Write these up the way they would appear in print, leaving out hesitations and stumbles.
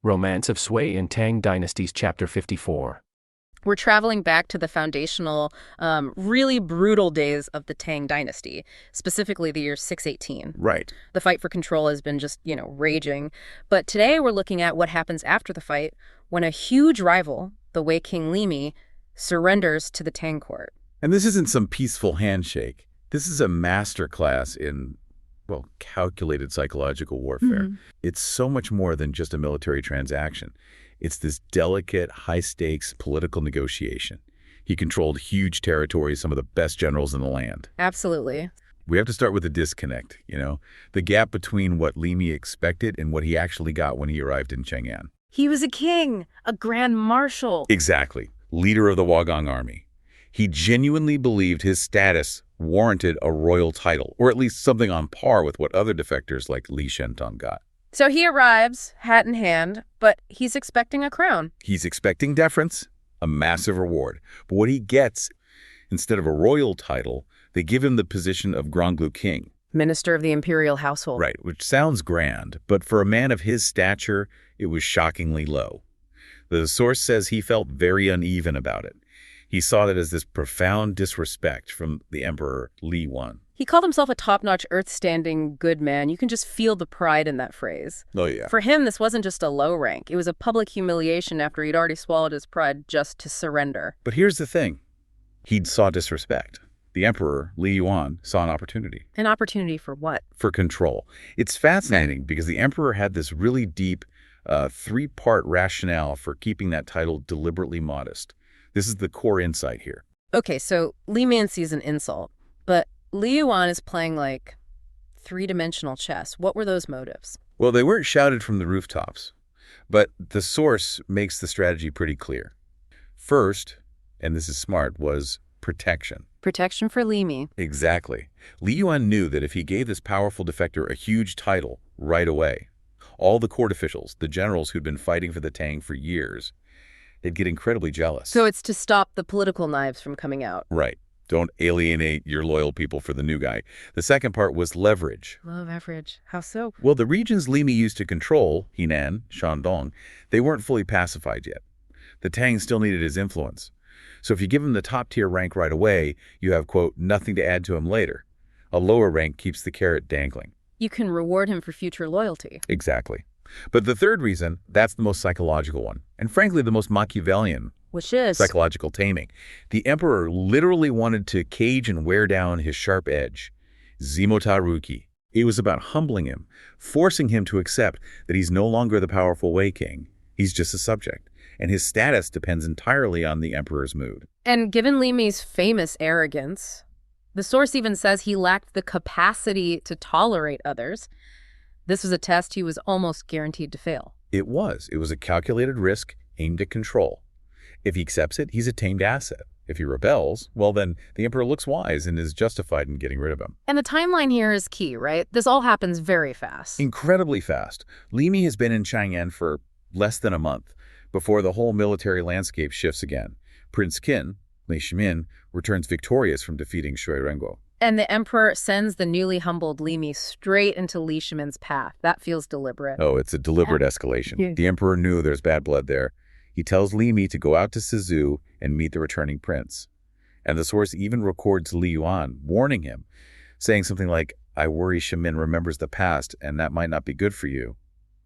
Romance of Sui in Tang Dynasties Chapter 54. We're traveling back to the foundational, really brutal days of the Tang dynasty, specifically the year 618. Right. The fight for control has been just, raging. But today we're looking at what happens after the fight when a huge rival, the Wei King Limi, surrenders to the Tang court. And this isn't some peaceful handshake. This is a masterclass in, calculated psychological warfare. Mm-hmm. It's so much more than just a military transaction. It's this delicate, high-stakes political negotiation. He controlled huge territories, some of the best generals in the land. Absolutely. We have to start with the disconnect, the gap between what Limi expected and what he actually got when he arrived in Cheng'an. He was a king, a grand marshal. Exactly. Leader of the Wagong army. He genuinely believed his status warranted a royal title, or at least something on par with what other defectors like Li Shentong got. So he arrives, hat in hand, but he's expecting a crown. He's expecting deference, a massive reward. But what he gets, instead of a royal title, they give him the position of Gronglu King. Minister of the imperial household. Right, which sounds grand, but for a man of his stature, it was shockingly low. The source says he felt very uneven about it. He saw it as this profound disrespect from the Emperor Li Yuan. He called himself a top-notch, earth-standing good man. You can just feel the pride in that phrase. Oh, yeah. For him, this wasn't just a low rank. It was a public humiliation after he'd already swallowed his pride just to surrender. But here's the thing. He saw disrespect. The Emperor, Li Yuan, saw an opportunity. An opportunity for what? For control. It's fascinating because the Emperor had this really deep three-part rationale for keeping that title deliberately modest. This is the core insight here. Okay, so Li Man sees an insult, but Li Yuan is playing like three-dimensional chess. What were those motives? Well, they weren't shouted from the rooftops, but the source makes the strategy pretty clear. First, and this is smart, was protection. Protection for Li Mi. Exactly. Li Yuan knew that if he gave this powerful defector a huge title right away, all the court officials, the generals who'd been fighting for the Tang for years, they'd get incredibly jealous. So it's to stop the political knives from coming out. Right. Don't alienate your loyal people for the new guy. The second part was leverage. Leverage. How so? Well, the regions Limi used to control, Henan, Shandong, they weren't fully pacified yet. The Tang still needed his influence. So if you give him the top-tier rank right away, you have, quote, nothing to add to him later. A lower rank keeps the carrot dangling. You can reward him for future loyalty. Exactly. But the third reason, that's the most psychological one, and frankly the most Machiavellian. Which is? Psychological taming. The emperor literally wanted to cage and wear down his sharp edge. Zimotaruki. It was about humbling him, forcing him to accept that he's no longer the powerful Wei King. He's just a subject, and his status depends entirely on the emperor's mood. And given Li Mi's famous arrogance, the source even says he lacked the capacity to tolerate others. This was a test he was almost guaranteed to fail. It was. It was a calculated risk aimed at control. If he accepts it, he's a tamed asset. If he rebels, well, then the emperor looks wise and is justified in getting rid of him. And the timeline here is key, right? This all happens very fast. Incredibly fast. Limi has been in Chang'an for less than a month before the whole military landscape shifts again. Prince Qin, Lei Shimin, returns victorious from defeating Shui Renguo. And the emperor sends the newly humbled Li Mi straight into Li Shimin's path. That feels deliberate. Oh, it's a deliberate escalation. Yeah. The emperor knew there's bad blood there. He tells Li Mi to go out to Sizhou and meet the returning prince. And the source even records Li Yuan, warning him, saying something like, I worry Shimin remembers the past, and that might not be good for you,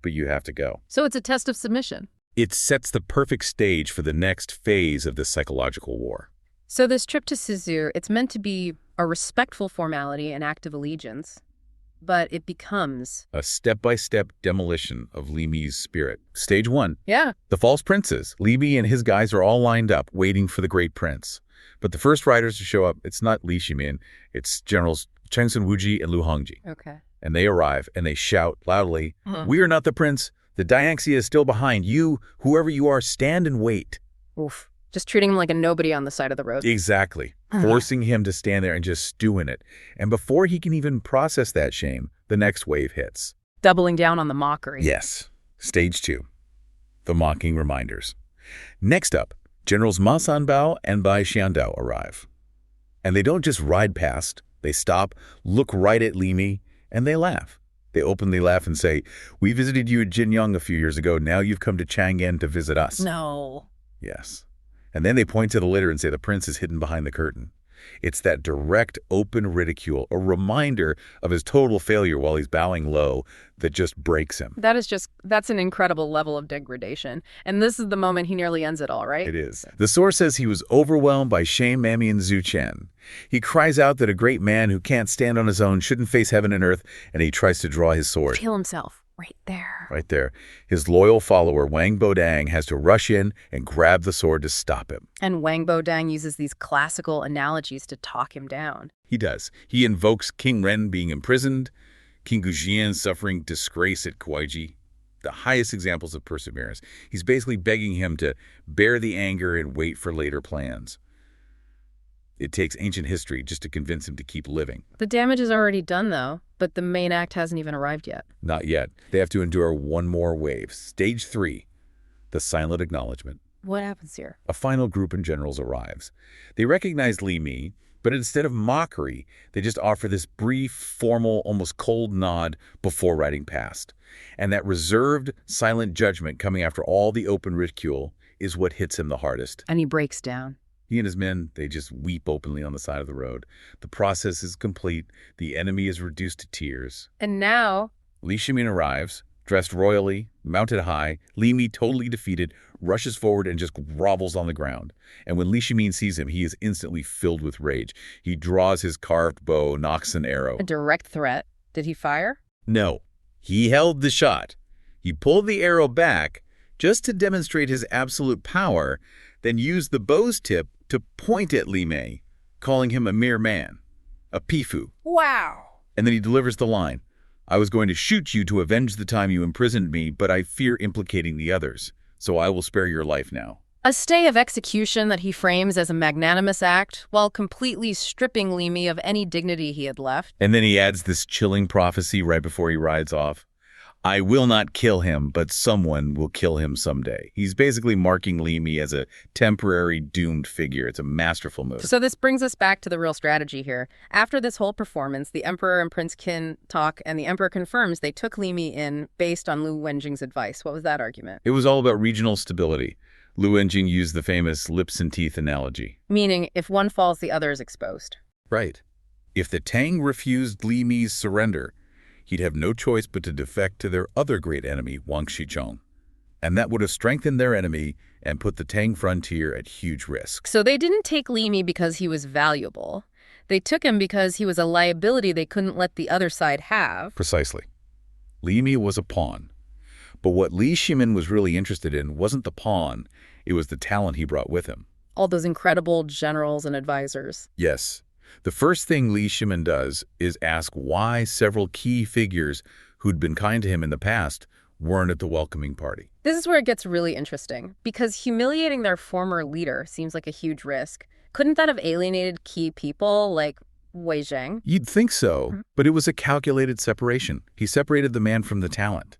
but you have to go. So it's a test of submission. It sets the perfect stage for the next phase of this psychological war. So this trip to Sizhou, it's meant to be a respectful formality, an act of allegiance, but it becomes a step-by-step demolition of Li Mi's spirit. Stage one. Yeah. The false princes. Li Mi and his guys are all lined up, waiting for the great prince. But the first riders to show up, it's not Li Shimin, it's Generals Cheng and Lu Hongji. Okay. And they arrive, and they shout loudly, We are not the prince. The Dianxia is still behind. You, whoever you are, stand and wait. Oof. Just treating him like a nobody on the side of the road. Exactly. Forcing him to stand there and just stew in it. And before he can even process that shame, the next wave hits. Doubling down on the mockery. Yes. Stage two. The mocking reminders. Next up, Generals Ma Sanbao and Bai Xiandao arrive. And they don't just ride past. They stop, look right at Li Mi, and they laugh. They openly laugh and say, "We visited you at Jinyang a few years ago. Now you've come to Chang'an to visit us." No. Yes. And then they point to the litter and say the prince is hidden behind the curtain. It's that direct, open ridicule, a reminder of his total failure while he's bowing low, that just breaks him. That's an incredible level of degradation. And this is the moment he nearly ends it all, right? It is. The source says he was overwhelmed by shame, Mammy, and Zhu. He cries out that a great man who can't stand on his own shouldn't face heaven and earth, and he tries to draw his sword. Kill himself. Right there. Right there. His loyal follower, Wang Bodang, has to rush in and grab the sword to stop him. And Wang Bodang uses these classical analogies to talk him down. He does. He invokes King Ren being imprisoned, King Gujian suffering disgrace at Kuaiji, the highest examples of perseverance. He's basically begging him to bear the anger and wait for later plans. It takes ancient history just to convince him to keep living. The damage is already done, though, but the main act hasn't even arrived yet. Not yet. They have to endure one more wave. Stage 3, the silent acknowledgement. What happens here? A final group of generals arrives. They recognize Li Mi, but instead of mockery, they just offer this brief, formal, almost cold nod before riding past. And that reserved, silent judgment coming after all the open ridicule is what hits him the hardest. And he breaks down. He and his men, they just weep openly on the side of the road. The process is complete. The enemy is reduced to tears. And now Li Shimin arrives, dressed royally, mounted high. Li Mi, totally defeated, rushes forward and just grovels on the ground. And when Li Shimin sees him, he is instantly filled with rage. He draws his carved bow, nocks an arrow. a direct threat. Did he fire? No, he held the shot. He pulled the arrow back just to demonstrate his absolute power, then used the bow's tip to point at Li Mi, calling him a mere man, a pifu. Wow. And then he delivers the line, "I was going to shoot you to avenge the time you imprisoned me, but I fear implicating the others, so I will spare your life now." A stay of execution that he frames as a magnanimous act while completely stripping Li Mi of any dignity he had left. And then he adds this chilling prophecy right before he rides off. "I will not kill him, but someone will kill him someday." He's basically marking Li Mi as a temporary doomed figure. It's a masterful move. So this brings us back to the real strategy here. After this whole performance, the Emperor and Prince Qin talk, and the Emperor confirms they took Li Mi in based on Lu Wenjing's advice. What was that argument? It was all about regional stability. Lu Wenjing used the famous lips and teeth analogy. Meaning, if one falls, the other is exposed. Right. If the Tang refused Li Mi's surrender, he'd have no choice but to defect to their other great enemy, Wang Shichong. And that would have strengthened their enemy and put the Tang frontier at huge risk. So they didn't take Li Mi because he was valuable. They took him because he was a liability they couldn't let the other side have. Precisely. Li Mi was a pawn. But what Li Shimin was really interested in wasn't the pawn, it was the talent he brought with him. All those incredible generals and advisors. Yes. The first thing Li Shimin does is ask why several key figures who'd been kind to him in the past weren't at the welcoming party. This is where it gets really interesting, because humiliating their former leader seems like a huge risk. Couldn't that have alienated key people like Wei Zhang? You'd think so, but it was a calculated separation. He separated the man from the talent.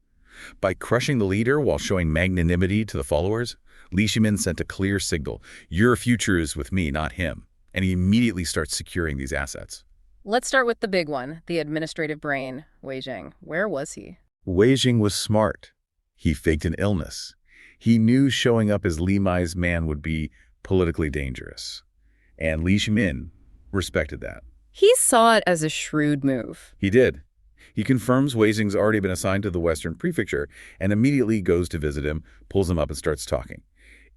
By crushing the leader while showing magnanimity to the followers, Li Shimin sent a clear signal: your future is with me, not him. And he immediately starts securing these assets. Let's start with the big one, the administrative brain, Wei Zhang. Where was he? Wei Jing was smart. He faked an illness. He knew showing up as Li Mi's man would be politically dangerous. And Li Shimin respected that. He saw it as a shrewd move. He did. He confirms Wei Jing's already been assigned to the Western Prefecture and immediately goes to visit him, pulls him up, and starts talking.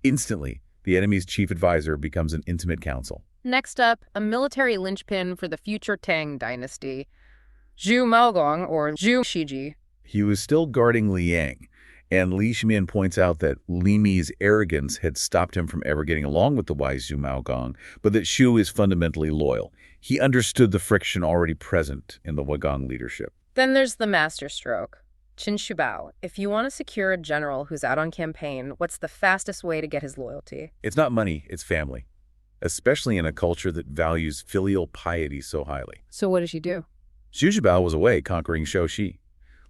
Instantly, the enemy's chief advisor becomes an intimate counsel. Next up, a military linchpin for the future Tang dynasty, Zhu Maogong, or Zhu Zhijie. He was still guarding Liang, and Li Shimin points out that Li Mi's arrogance had stopped him from ever getting along with the wise Zhu Maogong, but that Xu is fundamentally loyal. He understood the friction already present in the Wagong leadership. Then there's the masterstroke. Qin Shubao, if you want to secure a general who's out on campaign, what's the fastest way to get his loyalty? It's not money, it's family, especially in a culture that values filial piety so highly. So what did she do? Xu Zhibao was away conquering Shaoxi.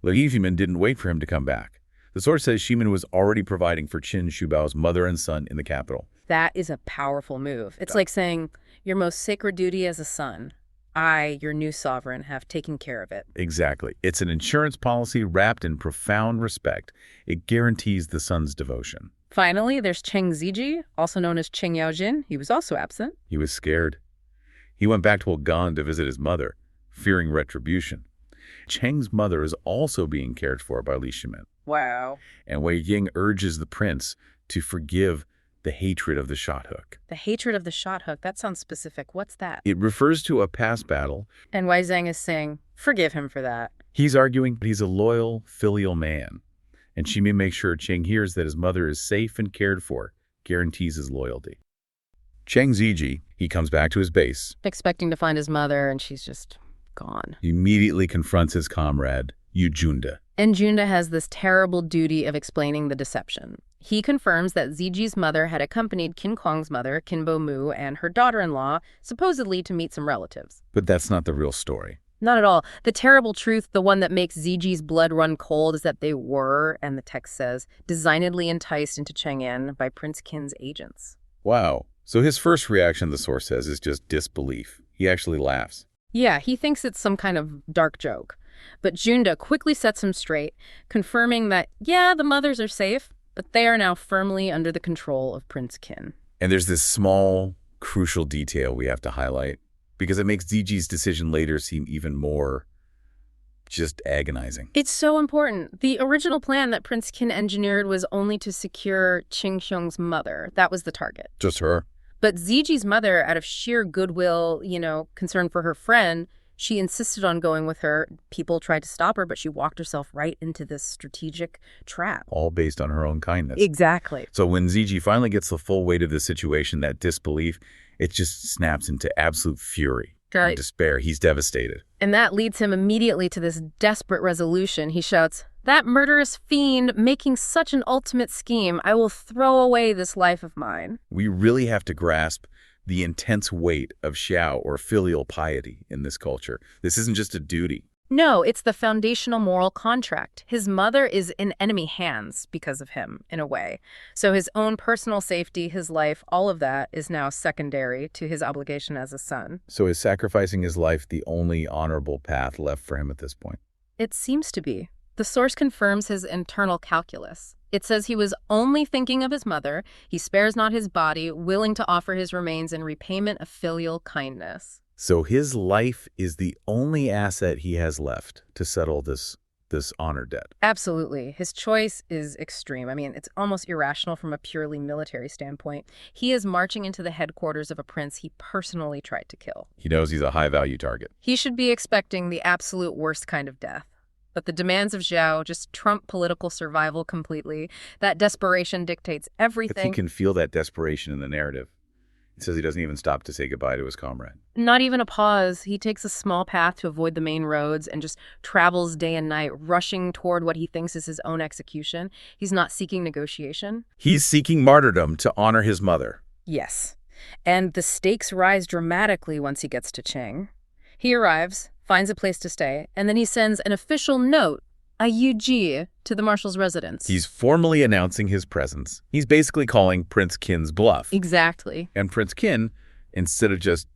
Li Shimin didn't wait for him to come back. The source says Shimin was already providing for Qin Shubao's mother and son in the capital. That is a powerful move. It's like saying, your most sacred duty as a son, I, your new sovereign, have taken care of it. Exactly. It's an insurance policy wrapped in profound respect. It guarantees the son's devotion. Finally, there's Cheng Zhijie, also known as Cheng Yaojin. He was also absent. He was scared. He went back to Ogan to visit his mother, fearing retribution. Cheng's mother is also being cared for by Li Shimin. Wow. And Wei Ying urges the prince to forgive the hatred of the shot hook. The hatred of the shot hook, that sounds specific. What's that? It refers to a past battle. And Wei Zhang is saying, forgive him for that. He's arguing he's a loyal, filial man. And she may make sure Cheng hears that his mother is safe and cared for, guarantees his loyalty. Cheng Zhijie, he comes back to his base. Expecting to find his mother, and she's just gone. He immediately confronts his comrade, Yu Junda. And Junda has this terrible duty of explaining the deception. He confirms that Zijie's mother had accompanied Qin Kuang's mother, Qin Bomu, and her daughter-in-law, supposedly to meet some relatives. But that's not the real story. Not at all. The terrible truth, the one that makes Zijie's blood run cold, is that they were, and the text says, designedly enticed into Chang'an by Prince Qin's agents. Wow. So his first reaction, the source says, is just disbelief. He actually laughs. Yeah, he thinks it's some kind of dark joke. But Junda quickly sets him straight, confirming that, yeah, the mothers are safe, but they are now firmly under the control of Prince Qin. And there's this small, crucial detail we have to highlight, because it makes Zijie's decision later seem even more just agonizing. It's so important. The original plan that Prince Qin engineered was only to secure Qing Xiong's mother. That was the target. Just her. But Zijie's mother, out of sheer goodwill, concern for her friend, she insisted on going with her. People tried to stop her, but she walked herself right into this strategic trap. All based on her own kindness. Exactly. So when Zhijie finally gets the full weight of the situation, that disbelief, it just snaps into absolute fury and despair. He's devastated. And that leads him immediately to this desperate resolution. He shouts, "That murderous fiend making such an ultimate scheme, I will throw away this life of mine." We really have to grasp the intense weight of xiao, or filial piety, in this culture. This isn't just a duty. No, it's the foundational moral contract. His mother is in enemy hands because of him, in a way. So his own personal safety, his life, all of that is now secondary to his obligation as a son. So is sacrificing his life the only honorable path left for him at this point? It seems to be. The source confirms his internal calculus. It says he was only thinking of his mother. He spares not his body, willing to offer his remains in repayment of filial kindness. So his life is the only asset he has left to settle this honor debt. Absolutely. His choice is extreme. I mean, it's almost irrational from a purely military standpoint. He is marching into the headquarters of a prince he personally tried to kill. He knows he's a high-value target. He should be expecting the absolute worst kind of death. But the demands of Zhao just trump political survival completely. That desperation dictates everything. But he can feel that desperation in the narrative. It says he doesn't even stop to say goodbye to his comrade. Not even a pause. He takes a small path to avoid the main roads and just travels day and night, rushing toward what he thinks is his own execution. He's not seeking negotiation. He's seeking martyrdom to honor his mother. Yes. And the stakes rise dramatically once he gets to Cheng. He arrives, finds a place to stay, and then he sends an official note, a Yujie, to the marshal's residence. He's formally announcing his presence. He's basically calling Prince Qin's bluff. Exactly. And Prince Qin, instead of just,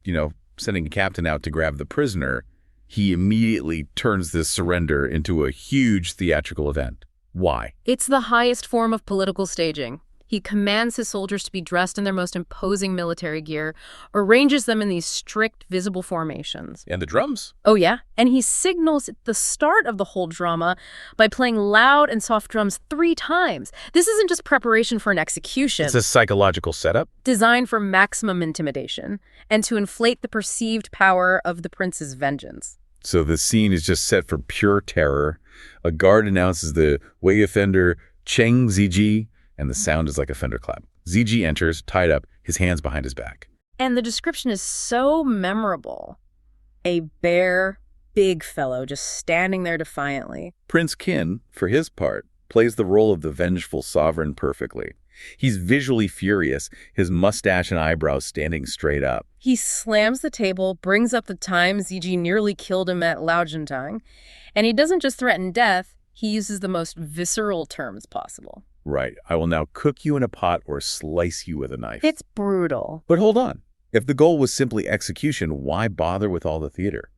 sending a captain out to grab the prisoner, he immediately turns this surrender into a huge theatrical event. Why? It's the highest form of political staging. He commands his soldiers to be dressed in their most imposing military gear, arranges them in these strict, visible formations. And the drums? Oh, yeah. And he signals the start of the whole drama by playing loud and soft drums 3 times. This isn't just preparation for an execution. It's a psychological setup. Designed for maximum intimidation and to inflate the perceived power of the prince's vengeance. So the scene is just set for pure terror. A guard announces the Wei offender, Cheng Zhijie, and the sound is like a thunderclap. Zhijie enters, tied up, his hands behind his back. And the description is so memorable. A bare, big fellow just standing there defiantly. Prince Qin, for his part, plays the role of the vengeful sovereign perfectly. He's visually furious, his mustache and eyebrows standing straight up. He slams the table, brings up the time Zhijie nearly killed him at Laojintang, and he doesn't just threaten death, he uses the most visceral terms possible. Right. I will now cook you in a pot or slice you with a knife. It's brutal. But hold on. If the goal was simply execution, why bother with all the theater?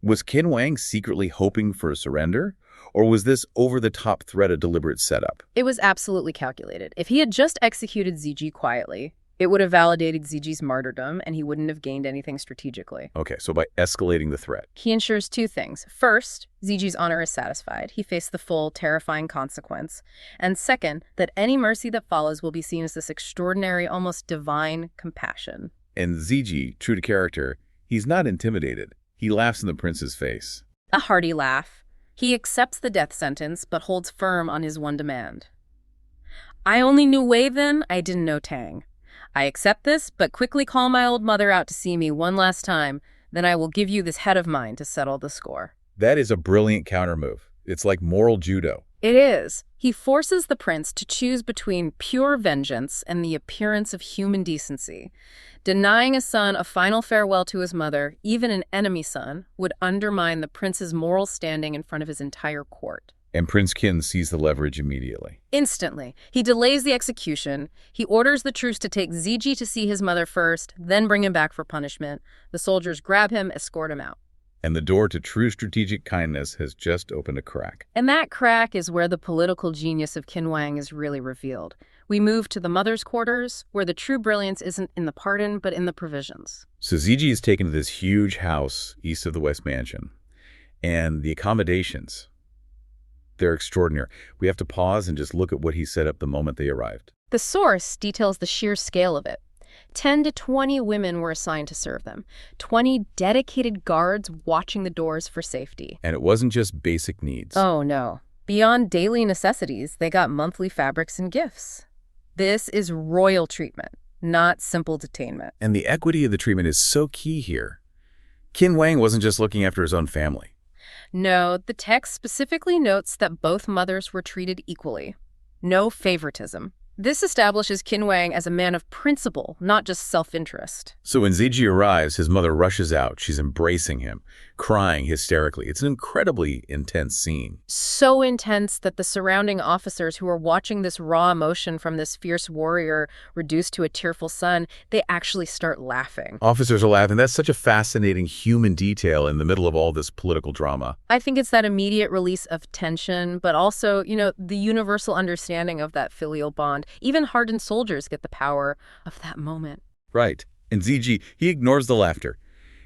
Was Qin Wang secretly hoping for a surrender? Or was this over-the-top threat a deliberate setup? It was absolutely calculated. If he had just executed Zhijie quietly, it would have validated Zhijie's martyrdom, and he wouldn't have gained anything strategically. Okay, so by escalating the threat. He ensures two things. First, Zhijie's honor is satisfied. He faced the full, terrifying consequence. And second, that any mercy that follows will be seen as this extraordinary, almost divine compassion. And Zhijie, true to character, he's not intimidated. He laughs in the prince's face. A hearty laugh. He accepts the death sentence, but holds firm on his one demand. I only knew Wei then, I didn't know Tang. I accept this, but quickly call my old mother out to see me one last time, then I will give you this head of mine to settle the score. That is a brilliant countermove. It's like moral judo. It is. He forces the prince to choose between pure vengeance and the appearance of human decency. Denying a son a final farewell to his mother, even an enemy son, would undermine the prince's moral standing in front of his entire court. And Prince Qin sees the leverage immediately. Instantly. He delays the execution. He orders the troops to take Zhijie to see his mother first, then bring him back for punishment. The soldiers grab him, escort him out. And the door to true strategic kindness has just opened a crack. And that crack is where the political genius of Qin Wang is really revealed. We move to the mother's quarters, where the true brilliance isn't in the pardon, but in the provisions. So Zhijie is taken to this huge house east of the West Mansion. And the accommodations, they're extraordinary. We have to pause and just look at what he set up the moment they arrived. The source details the sheer scale of it. 10 to 20 women were assigned to serve them. 20 dedicated guards watching the doors for safety. And it wasn't just basic needs. Oh, no. Beyond daily necessities, they got monthly fabrics and gifts. This is royal treatment, not simple detainment. And the equity of the treatment is so key here. Qin Wang wasn't just looking after his own family. No, the text specifically notes that both mothers were treated equally. No favoritism. This establishes Qin Wang as a man of principle, not just self-interest. So when Zhijie arrives, his mother rushes out. She's embracing him, crying hysterically. It's an incredibly intense scene. So intense that the surrounding officers who are watching this raw emotion from this fierce warrior reduced to a tearful son, they actually start laughing. Officers are laughing. That's such a fascinating human detail in the middle of all this political drama. I think it's that immediate release of tension, but also, the universal understanding of that filial bond. Even hardened soldiers get the power of that moment. Right. And Zhijie, he ignores the laughter.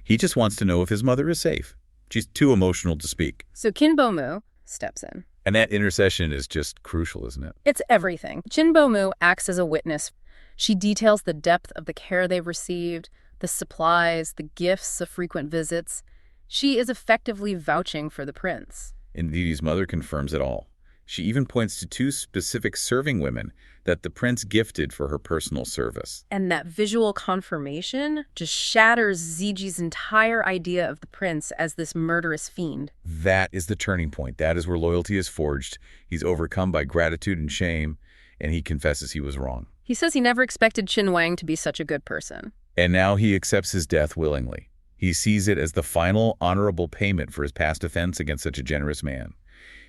He just wants to know if his mother is safe. She's too emotional to speak. So Qin Bomu steps in. And that intercession is just crucial, isn't it? It's everything. Qin Bomu acts as a witness. She details the depth of the care they've received, the supplies, the gifts of frequent visits. She is effectively vouching for the prince. And Zhijie's mother confirms it all. She even points to 2 specific serving women that the prince gifted for her personal service. And that visual confirmation just shatters Zhijie's entire idea of the prince as this murderous fiend. That is the turning point. That is where loyalty is forged. He's overcome by gratitude and shame, and he confesses he was wrong. He says he never expected Qin Wang to be such a good person. And now he accepts his death willingly. He sees it as the final honorable payment for his past offense against such a generous man.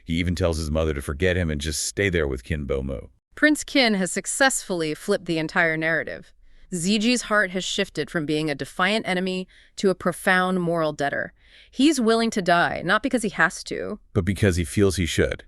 He even tells his mother to forget him and just stay there with Qin Bomu. Prince Qin has successfully flipped the entire narrative. Zhijie's heart has shifted from being a defiant enemy to a profound moral debtor. He's willing to die, not because he has to, but because he feels he should,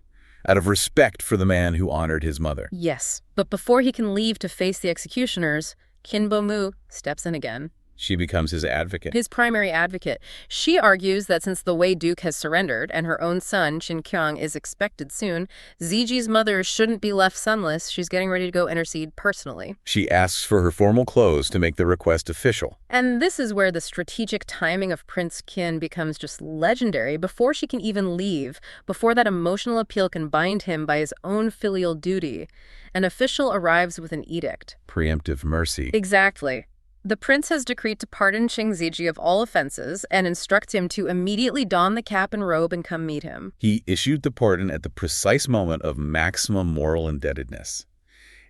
out of respect for the man who honored his mother. Yes, but before he can leave to face the executioners, Qin Bomu steps in again. She becomes his advocate. His primary advocate. She argues that since the Wei Duke has surrendered and her own son, Qin Qiang, is expected soon, Zhijie's mother shouldn't be left sonless. She's getting ready to go intercede personally. She asks for her formal clothes to make the request official. And this is where the strategic timing of Prince Qin becomes just legendary. Before she can even leave, before that emotional appeal can bind him by his own filial duty, an official arrives with an edict. Preemptive mercy. Exactly. The prince has decreed to pardon Cheng Zhijie of all offenses and instructs him to immediately don the cap and robe and come meet him. He issued the pardon at the precise moment of maximum moral indebtedness.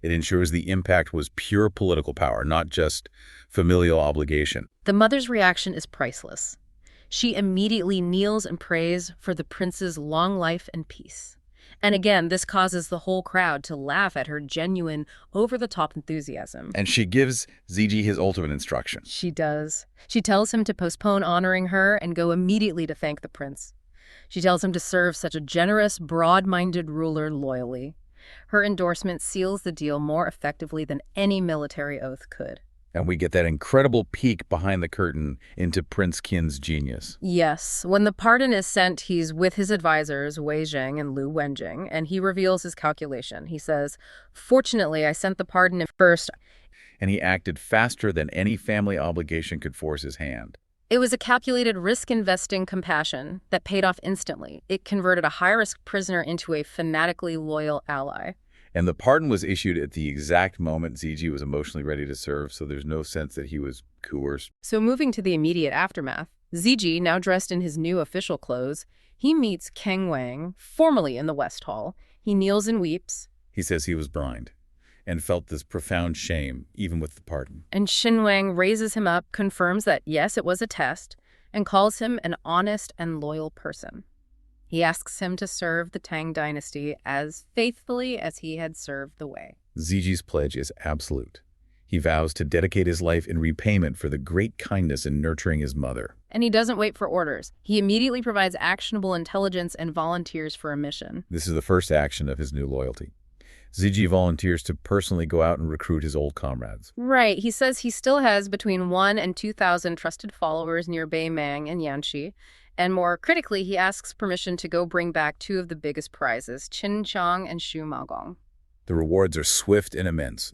It ensures the impact was pure political power, not just familial obligation. The mother's reaction is priceless. She immediately kneels and prays for the prince's long life and peace. And again, this causes the whole crowd to laugh at her genuine, over-the-top enthusiasm. And she gives Zhijie his ultimate instruction. She does. She tells him to postpone honoring her and go immediately to thank the prince. She tells him to serve such a generous, broad-minded ruler loyally. Her endorsement seals the deal more effectively than any military oath could. And we get that incredible peek behind the curtain into Prince Qin's genius. Yes. When the pardon is sent, he's with his advisors, Wei Zheng and Lu Wenjing, and he reveals his calculation. He says, "Fortunately, I sent the pardon in first." And he acted faster than any family obligation could force his hand. It was a calculated risk-investing compassion that paid off instantly. It converted a high-risk prisoner into a fanatically loyal ally. And the pardon was issued at the exact moment Zhijie was emotionally ready to serve, so there's no sense that he was coerced. So moving to the immediate aftermath, Zhijie, now dressed in his new official clothes, he meets Keng Wang, formally in the West Hall. He kneels and weeps. He says he was blind and felt this profound shame, even with the pardon. And Xin Wang raises him up, confirms that, yes, it was a test, and calls him an honest and loyal person. He asks him to serve the Tang dynasty as faithfully as he had served the Wei. Zhijie's pledge is absolute. He vows to dedicate his life in repayment for the great kindness in nurturing his mother. And he doesn't wait for orders. He immediately provides actionable intelligence and volunteers for a mission. This is the first action of his new loyalty. Zhijie volunteers to personally go out and recruit his old comrades. Right. He says he still has between 1,000 and 2,000 trusted followers near Beimang and Yanxi. And more critically, he asks permission to go bring back 2 of the biggest prizes, Qin Chang and Shu Maogong. The rewards are swift and immense.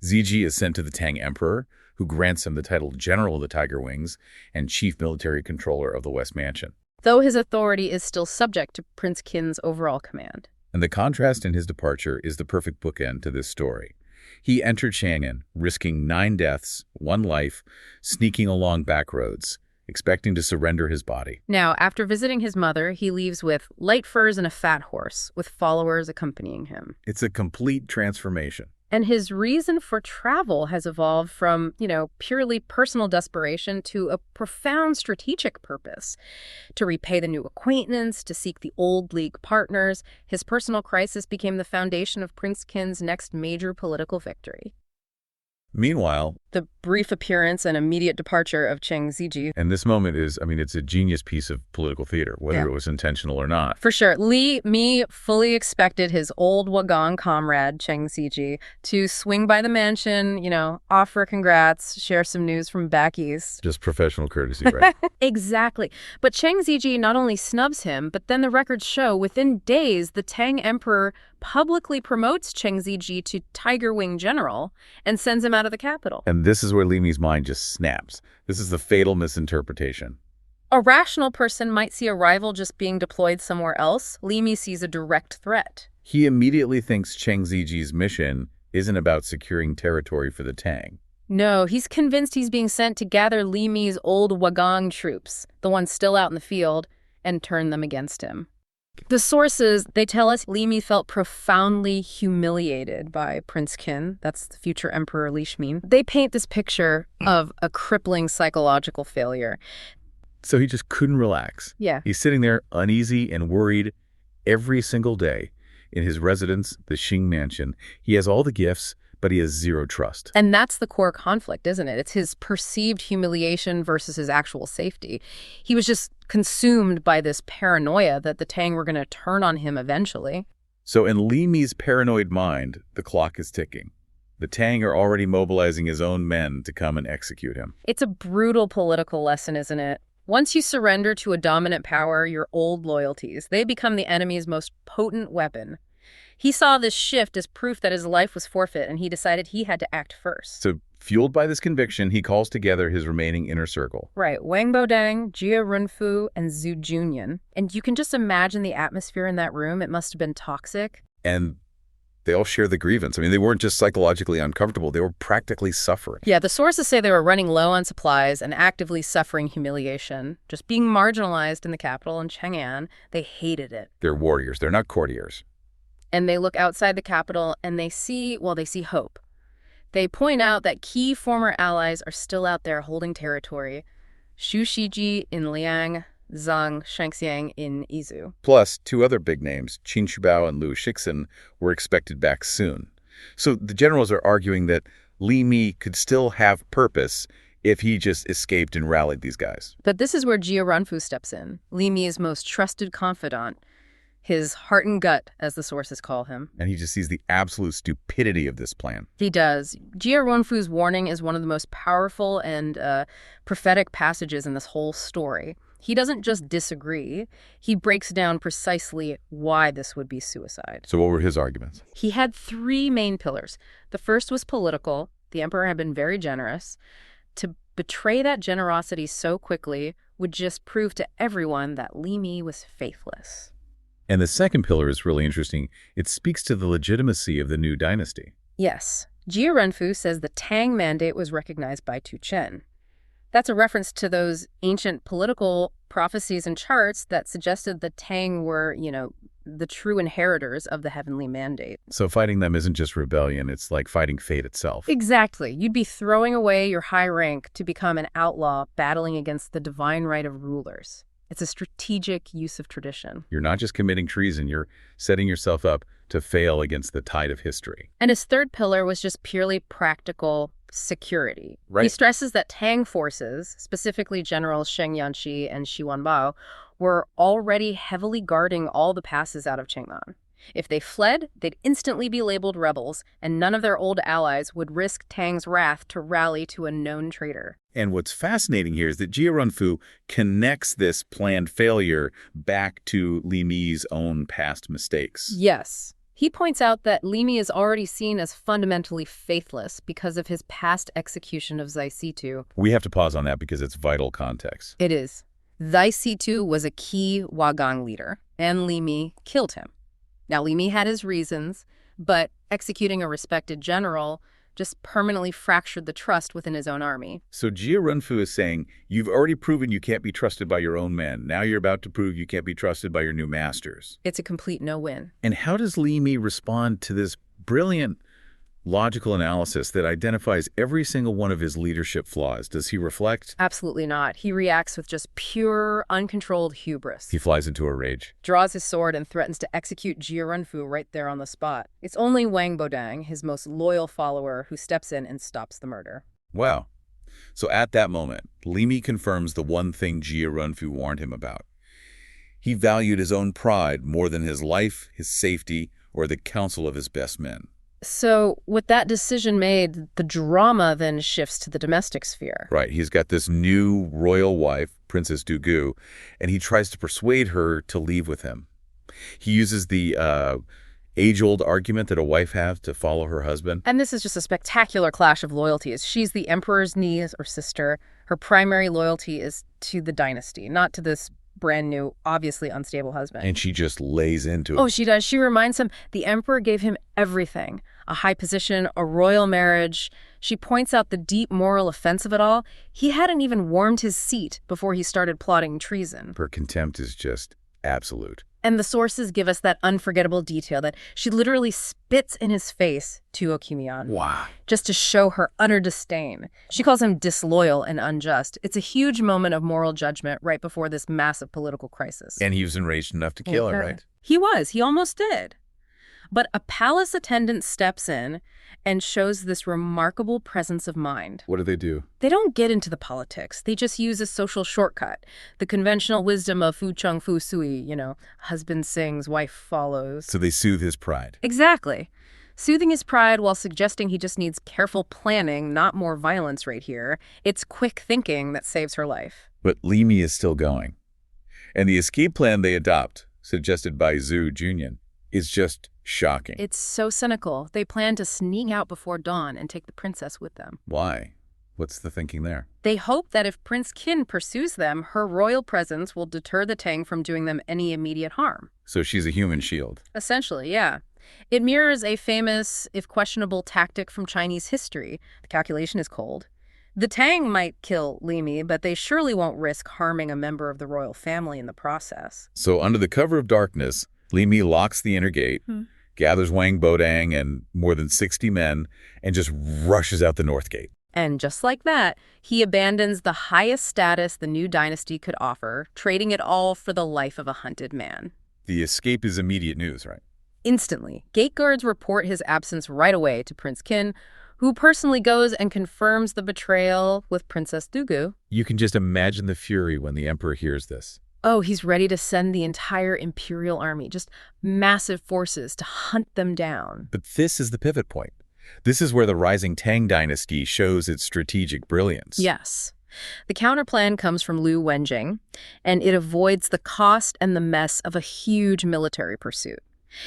Zhijie is sent to the Tang Emperor, who grants him the title General of the Tiger Wings and Chief Military Controller of the West Mansion. Though his authority is still subject to Prince Qin's overall command. And the contrast in his departure is the perfect bookend to this story. He entered Chang'an, risking 9 deaths, 1 life, sneaking along back roads, expecting to surrender his body. Now, after visiting his mother, he leaves with light furs and a fat horse, with followers accompanying him. It's a complete transformation. And his reason for travel has evolved from, purely personal desperation to a profound strategic purpose. To repay the new acquaintance, to seek the old league partners, his personal crisis became the foundation of Prince Qin's next major political victory. Meanwhile, The brief appearance and immediate departure of Cheng Zhijie. and this moment is, it's a genius piece of political theater, whether it was intentional or not. For sure. Li Mi fully expected his old Wagong comrade, Cheng Zhijie, to swing by the mansion, offer congrats, share some news from back east. Just professional courtesy, right? Exactly. But Cheng Zhijie not only snubs him, but then the records show within days the Tang Emperor publicly promotes Cheng Zhijie to Tiger Wing General and sends him out of the capital. And this is where Li Mi's mind just snaps. This is the fatal misinterpretation. A rational person might see a rival just being deployed somewhere else. Li Mi sees a direct threat. He immediately thinks Cheng Zijie's mission isn't about securing territory for the Tang. No, he's convinced he's being sent to gather Li Mi's old Wagong troops, the ones still out in the field, and turn them against him. The sources, they tell us Li Mi felt profoundly humiliated by Prince Qin. That's the future Emperor Li Shmin. They paint this picture of a crippling psychological failure. So he just couldn't relax. Yeah. He's sitting there uneasy and worried every single day in his residence, the Xing Mansion. He has all the gifts, but he has 0 trust. And that's the core conflict, isn't it? It's his perceived humiliation versus his actual safety. He was just consumed by this paranoia that the Tang were going to turn on him eventually. So in Li Mi's paranoid mind, the clock is ticking. The Tang are already mobilizing his own men to come and execute him. It's a brutal political lesson, isn't it? Once you surrender to a dominant power, your old loyalties, they become the enemy's most potent weapon. He saw this shift as proof that his life was forfeit, and he decided he had to act first. So fueled by this conviction, he calls together his remaining inner circle. Right, Wang Bodang, Jia Runfu, and Zhu Junyan. And you can just imagine the atmosphere in that room. It must have been toxic. And they all share the grievance. They weren't just psychologically uncomfortable. They were practically suffering. Yeah, the sources say they were running low on supplies and actively suffering humiliation, just being marginalized in the capital in Chang'an. They hated it. They're warriors. They're not courtiers. And they look outside the capital and they see hope. They point out that key former allies are still out there holding territory. Shu Shiji in Liang, Zhang Shengxiang in Izu. Plus, two other big names, Qin Shubao and Liu Shixin, were expected back soon. So the generals are arguing that Li Mi could still have purpose if he just escaped and rallied these guys. But this is where Jia Runfu steps in, Li Mi's most trusted confidant, his heart and gut, as the sources call him. And he just sees the absolute stupidity of this plan. He does. Jia Runfu's warning is one of the most powerful and prophetic passages in this whole story. He doesn't just disagree. He breaks down precisely why this would be suicide. So what were his arguments? He had three main pillars. The first was political. The emperor had been very generous. To betray that generosity so quickly would just prove to everyone that Li Mi was faithless. And the second pillar is really interesting. It speaks to the legitimacy of the new dynasty. Yes. Jia Renfu says the Tang mandate was recognized by Tu Chen. That's a reference to those ancient political prophecies and charts that suggested the Tang were, the true inheritors of the heavenly mandate. So fighting them isn't just rebellion, it's like fighting fate itself. Exactly. You'd be throwing away your high rank to become an outlaw battling against the divine right of rulers. It's a strategic use of tradition. You're not just committing treason, you're setting yourself up to fail against the tide of history. And his third pillar was just purely practical security. Right. He stresses that Tang forces, specifically Generals Sheng Yanqi and Xi Wanbao, were already heavily guarding all the passes out of Chengnan. If they fled, they'd instantly be labeled rebels, and none of their old allies would risk Tang's wrath to rally to a known traitor. And what's fascinating here is that Jia Runfu connects this planned failure back to Li Mi's own past mistakes. Yes. He points out that Li Mi is already seen as fundamentally faithless because of his past execution of Zai Situ. We have to pause on that because it's vital context. It is. Zai Situ was a key Wagang leader, and Li Mi killed him. Now, Li Mi had his reasons, but executing a respected general just permanently fractured the trust within his own army. So Jia Runfu is saying, you've already proven you can't be trusted by your own men. Now you're about to prove you can't be trusted by your new masters. It's a complete no-win. And how does Li Mi respond to this brilliant logical analysis that identifies every single one of his leadership flaws? Does he reflect? Absolutely not. He reacts with just pure, uncontrolled hubris. He flies into a rage. Draws his sword and threatens to execute Jia Runfu right there on the spot. It's only Wang Bodang, his most loyal follower, who steps in and stops the murder. Wow. So at that moment, Li Mi confirms the one thing Jia Runfu warned him about. He valued his own pride more than his life, his safety, or the counsel of his best men. So, with that decision made, the drama then shifts to the domestic sphere. Right. He's got this new royal wife, Princess Dugu, and he tries to persuade her to leave with him. He uses the age-old argument that a wife has to follow her husband. And this is just a spectacular clash of loyalties. She's the emperor's niece or sister. Her primary loyalty is to the dynasty, not to this brand new, obviously unstable husband. And she just lays into it. Oh, she does. She reminds him the emperor gave him everything. A high position, a royal marriage. She points out the deep moral offense of it all. He hadn't even warmed his seat before he started plotting treason. Her contempt is just absolute. And the sources give us that unforgettable detail that she literally spits in his face to Okimian. Wow. Just to show her utter disdain. She calls him disloyal and unjust. It's a huge moment of moral judgment right before this massive political crisis. And he was enraged enough to kill her, right? He was. He almost did. But a palace attendant steps in and shows this remarkable presence of mind. What do they do? They don't get into the politics. They just use a social shortcut. The conventional wisdom of fu chung fu sui, husband sings, wife follows. So they soothe his pride. Exactly. Soothing his pride while suggesting he just needs careful planning, not more violence right here. It's quick thinking that saves her life. But Li Mi is still going. And the escape plan they adopt, suggested by Zhu Junyan, is just shocking. It's so cynical. They plan to sneak out before dawn and take the princess with them. Why? What's the thinking there? They hope that if Prince Qin pursues them, her royal presence will deter the Tang from doing them any immediate harm. So she's a human shield. Essentially, yeah. It mirrors a famous, if questionable, tactic from Chinese history. The calculation is cold. The Tang might kill Li Mi, but they surely won't risk harming a member of the royal family in the process. So under the cover of darkness, Li Mi locks the inner gate, gathers Wang Bodang and more than 60 men, and just rushes out the north gate. And just like that, he abandons the highest status the new dynasty could offer, trading it all for the life of a hunted man. The escape is immediate news, right? Instantly, gate guards report his absence right away to Prince Qin, who personally goes and confirms the betrayal with Princess Dugu. You can just imagine the fury when the emperor hears this. Oh, he's ready to send the entire imperial army, just massive forces to hunt them down. But this is the pivot point. This is where the rising Tang dynasty shows its strategic brilliance. Yes. The counterplan comes from Liu Wenjing, and it avoids the cost and the mess of a huge military pursuit.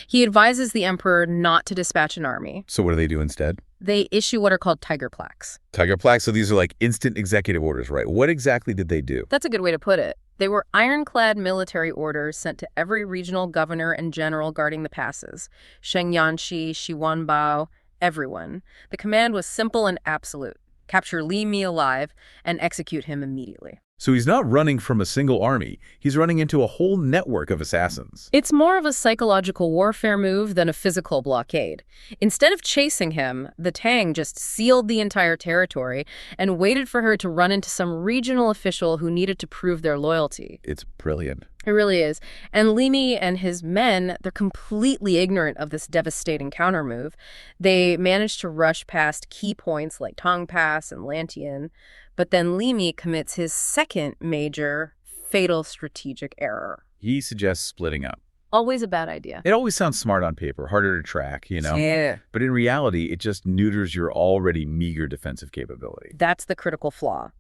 He advises the emperor not to dispatch an army. So what do they do instead? They issue what are called tiger plaques. Tiger plaques, so these are like instant executive orders, right? What exactly did they do? That's a good way to put it. They were ironclad military orders sent to every regional governor and general guarding the passes. Shengyanshi, Shiwanbao, everyone. The command was simple and absolute. Capture Li Mi alive and execute him immediately. So he's not running from a single army. He's running into a whole network of assassins. It's more of a psychological warfare move than a physical blockade. Instead of chasing him, the Tang just sealed the entire territory and waited for her to run into some regional official who needed to prove their loyalty. It's brilliant. It really is. And Li Mi and his men, they're completely ignorant of this devastating countermove. They managed to rush past key points like Tang Pass and Lantian, but then Li Mi commits his second major, fatal strategic error. He suggests splitting up. Always a bad idea. It always sounds smart on paper, harder to track, you know? Yeah. But in reality, it just neuters your already meager defensive capability. That's the critical flaw.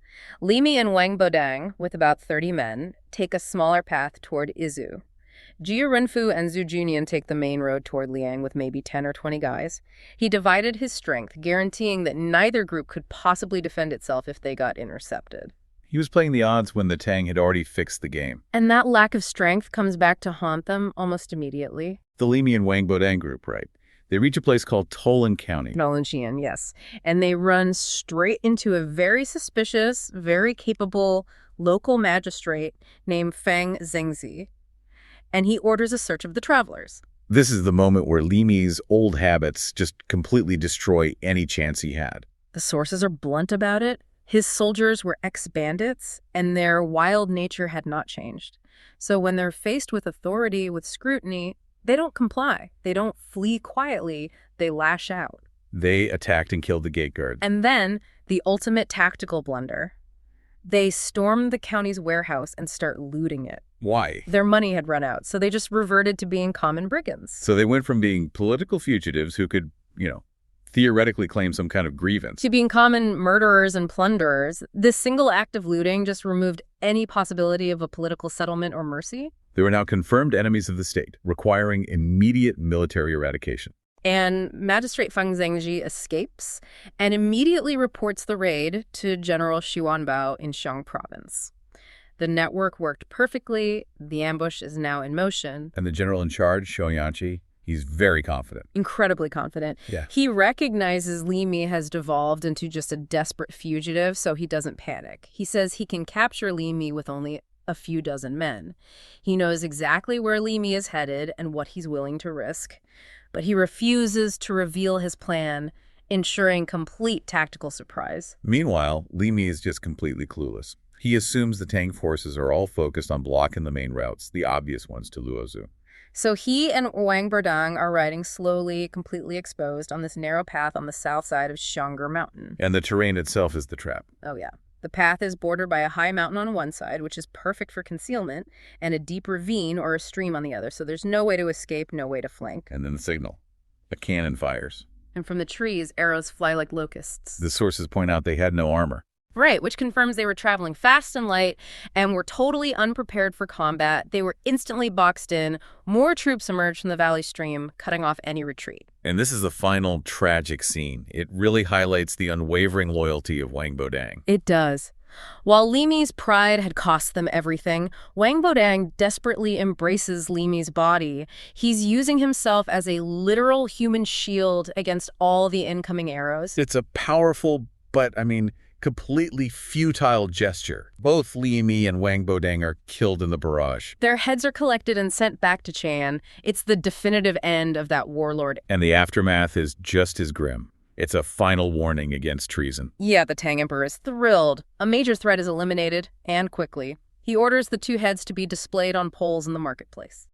Li Mi and Wang Bodang, with about 30 men, take a smaller path toward Izu. Jia Renfu and Zhu Junian take the main road toward Liang with maybe 10 or 20 guys. He divided his strength, guaranteeing that neither group could possibly defend itself if they got intercepted. He was playing the odds when the Tang had already fixed the game. And that lack of strength comes back to haunt them almost immediately. The Li Mi and Wang Bodang group, right? They reach a place called Tolan County. Nolanxian, yes. And they run straight into a very suspicious, very capable local magistrate named Fang Zhengzi. And he orders a search of the travelers. This is the moment where Li Mi's old habits just completely destroy any chance he had. The sources are blunt about it. His soldiers were ex-bandits, and their wild nature had not changed. So when they're faced with authority, with scrutiny, they don't comply. They don't flee quietly. They lash out. They attacked and killed the gate guards. And then, the ultimate tactical blunder. They storm the county's warehouse and start looting it. Why? Their money had run out, so they just reverted to being common brigands. So they went from being political fugitives who could, theoretically claim some kind of grievance. To being common murderers and plunderers. This single act of looting just removed any possibility of a political settlement or mercy. They were now confirmed enemies of the state, requiring immediate military eradication. And Magistrate Fang Zhengji escapes and immediately reports the raid to General Shiwanbao in Xiang province. The network worked perfectly. The ambush is now in motion. And the general in charge, Shouyanqi, he's very confident. Incredibly confident. Yeah. He recognizes Li Mi has devolved into just a desperate fugitive, so he doesn't panic. He says he can capture Li Mi with only a few dozen men. He knows exactly where Li Mi is headed and what he's willing to risk. But he refuses to reveal his plan, ensuring complete tactical surprise. Meanwhile, Li Mi is just completely clueless. He assumes the Tang forces are all focused on blocking the main routes, the obvious ones to Luozu. So he and Wang Berdang are riding slowly, completely exposed on this narrow path on the south side of Xiang'er Mountain. And the terrain itself is the trap. Oh, yeah. The path is bordered by a high mountain on one side, which is perfect for concealment, and a deep ravine or a stream on the other. So there's no way to escape, no way to flank. And then the signal. A cannon fires. And from the trees, arrows fly like locusts. The sources point out they had no armor. Right, which confirms they were traveling fast and light and were totally unprepared for combat. They were instantly boxed in. More troops emerged from the valley stream, cutting off any retreat. And this is the final tragic scene. It really highlights the unwavering loyalty of Wang Bodang. It does. While Li Mi's pride had cost them everything, Wang Bodang desperately embraces Li Mi's body. He's using himself as a literal human shield against all the incoming arrows. It's a powerful, but, completely futile gesture. Both Li Mi and Wang Bodang are killed in the barrage. Their heads are collected and sent back to Cheng. It's the definitive end of that warlord. And the aftermath is just as grim. It's a final warning against treason. Yeah, the Tang Emperor is thrilled. A major threat is eliminated, and quickly. He orders the two heads to be displayed on poles in the marketplace.